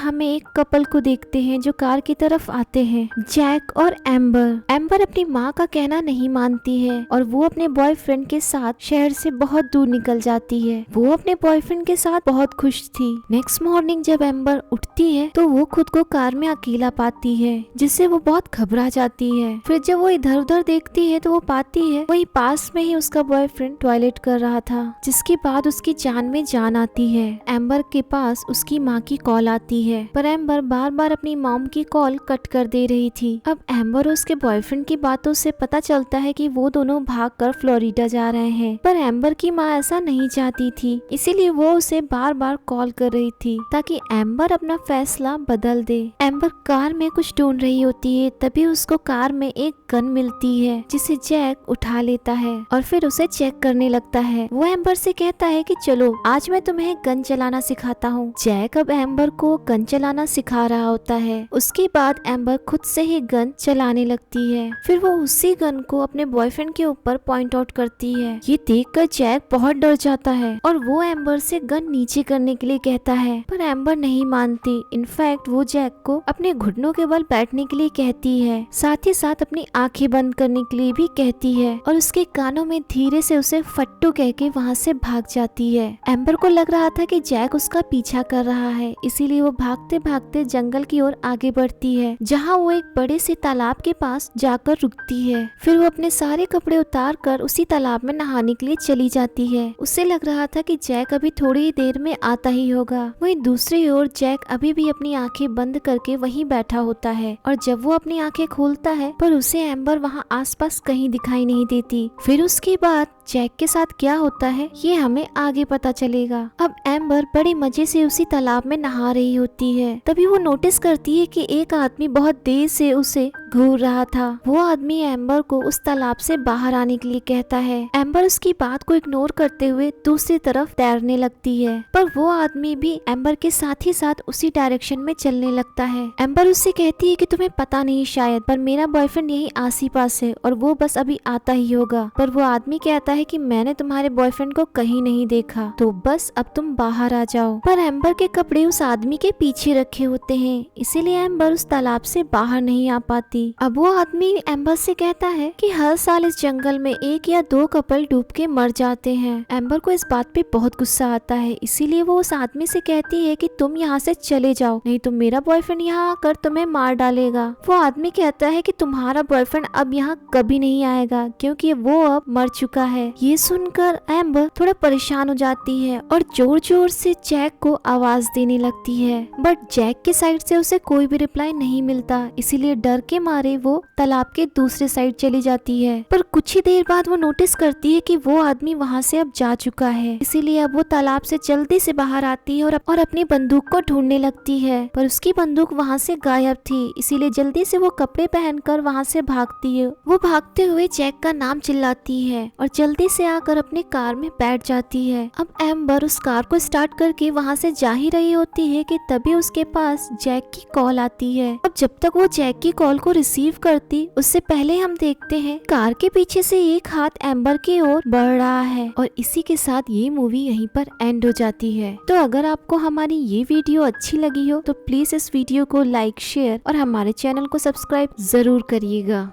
हमें एक कपल को देखते हैं जो कार की तरफ आते हैं, जैक और एम्बर। एम्बर अपनी माँ का कहना नहीं मानती है और वो अपने बॉयफ्रेंड के साथ शहर से बहुत दूर निकल जाती है। वो अपने बॉयफ्रेंड के साथ बहुत खुश थी। नेक्स्ट मॉर्निंग जब एम्बर उठती है तो वो खुद को कार में अकेला पाती है, जिससे वो बहुत घबरा जाती है। फिर जब वो इधर उधर देखती है तो वो पाती है वही पास में ही उसका बॉयफ्रेंड टॉयलेट कर रहा था, जिसके बाद उसकी जान में जान आती है। एम्बर के पास उसकी माँ की कॉल आती है, पर एम्बर बार बार अपनी मॉम की कॉल कट कर दे रही थी। अब एम्बर और उसके बॉयफ्रेंड की बातों से पता चलता है कि वो दोनों भागकर फ्लोरिडा जा रहे हैं, पर एम्बर की माँ ऐसा नहीं चाहती थी, इसीलिए वो उसे बार बार कॉल कर रही थी ताकि एम्बर अपना फैसला बदल दे। एम्बर कार में कुछ ढूंढ रही होती है, तभी उसको कार में एक गन मिलती है, जिसे जैक उठा लेता है और फिर उसे चेक करने लगता है। वो एम्बर से कहता है कि चलो आज मैं तुम्हें गन चलाना सिखाता हूँ। जैक अब एम्बर को गन चलाना सिखा रहा होता है। उसके बाद एम्बर खुद से ही गन चलाने लगती है। फिर वो उसी गन को अपने बॉयफ्रेंड के ऊपर पॉइंट आउट करती है। ये देखकर जैक बहुत डर जाता है और वो एम्बर से गन नीचे करने के लिए कहता है, पर एम्बर नहीं मानती। इनफैक्ट वो जैक को अपने घुटनों के बल बैठने के लिए कहती है, साथ ही साथ अपनी आंखें बंद करने के लिए भी कहती है और उसके कानों में धीरे से उसे फट्टू कह के वहाँ से भाग जाती है। एम्बर को लग रहा था कि जैक उसका पीछा कर रहा है, इसीलिए वो भागते भागते जंगल की ओर आगे बढ़ती है, जहाँ वो एक बड़े से तालाब के पास जाकर रुकती है। फिर वो अपने सारे कपड़े उतार कर उसी तालाब में नहाने के लिए चली जाती है। उसे लग रहा था कि जैक अभी थोड़ी ही देर में आता ही होगा। वहीं दूसरी ओर जैक अभी भी अपनी आंखें बंद करके वहीं बैठा होता है और जब वो अपनी आंखें खोलता है पर उसे एम्बर वहाँ आसपास कहीं दिखाई नहीं देती। फिर उसके बाद जैक के साथ क्या होता है ये हमें आगे पता चलेगा। अब एम्बर बड़े मजे से उसी तालाब में नहा रही होती है, तभी वो नोटिस करती है कि एक आदमी बहुत देर से उसे घूर रहा था। वो आदमी एम्बर को उस तालाब से बाहर आने के लिए कहता है। एम्बर उसकी बात को इग्नोर करते हुए दूसरी तरफ तैरने लगती है, पर वो आदमी भी एम्बर के साथ ही साथ उसी डायरेक्शन में चलने लगता है। एम्बर उससे कहती है कि तुम्हें पता नहीं शायद, पर मेरा बॉयफ्रेंड यही आस ही पास है और वो बस अभी आता ही होगा। पर वो आदमी कहता है कि मैंने तुम्हारे बॉयफ्रेंड को कहीं नहीं देखा, तो बस अब तुम बाहर आ जाओ। पर एम्बर के कपड़े उस आदमी के पीछे रखे होते हैं, इसीलिए एम्बर उस तालाब से बाहर नहीं आ पाती। अब वो आदमी एम्बर से कहता है कि हर साल इस जंगल में 1 या 2 कपल डूब के मर जाते हैं। एम्बर को इस बात पे बहुत गुस्सा आता है, इसीलिए वो उस आदमी से कहती है कि तुम यहाँ से चले जाओ, नहीं तो मेरा बॉयफ्रेंड यहाँ आकर तुम्हें मार डालेगा। वो आदमी कहता है कि तुम्हारा बॉयफ्रेंड अब यहाँ कभी नहीं आएगा, क्योंकि वो अब मर चुका है। ये सुनकर एम्बर थोड़ा परेशान हो जाती है और जोर जोर से जैक को आवाज देने लगती है, बट जैक के साइड से उसे कोई भी रिप्लाई नहीं मिलता, इसीलिए डर के मारे वो तालाब के दूसरे साइड चली जाती है। पर कुछ ही देर बाद वो नोटिस करती है कि वो आदमी वहाँ से अब जा चुका है, इसीलिए अब वो तालाब से जल्दी से बाहर आती है और अपनी बंदूक को ढूंढने लगती है, पर उसकी बंदूक वहाँ से गायब थी, इसीलिए जल्दी से वो कपड़े पहनकर वहाँ से भागती है। वो भागते हुए जैक का नाम चिल्लाती है और जल्दी से आकर अपने कार में बैठ जाती है। अब एम्बर उस कार को स्टार्ट करके वहाँ से जा ही रही होती है कि तभी उसके पास जैक की कॉल आती है। अब जब तक वो जैक की कॉल को रिसीव करती उससे पहले हम देखते हैं कार के पीछे से एक हाथ एम्बर की ओर बढ़ रहा है और इसी के साथ ये मूवी यहीं पर एंड हो जाती है। तो अगर आपको हमारी ये वीडियो अच्छी लगी हो तो प्लीज इस वीडियो को लाइक, शेयर और हमारे चैनल को सब्सक्राइब जरूर करिएगा।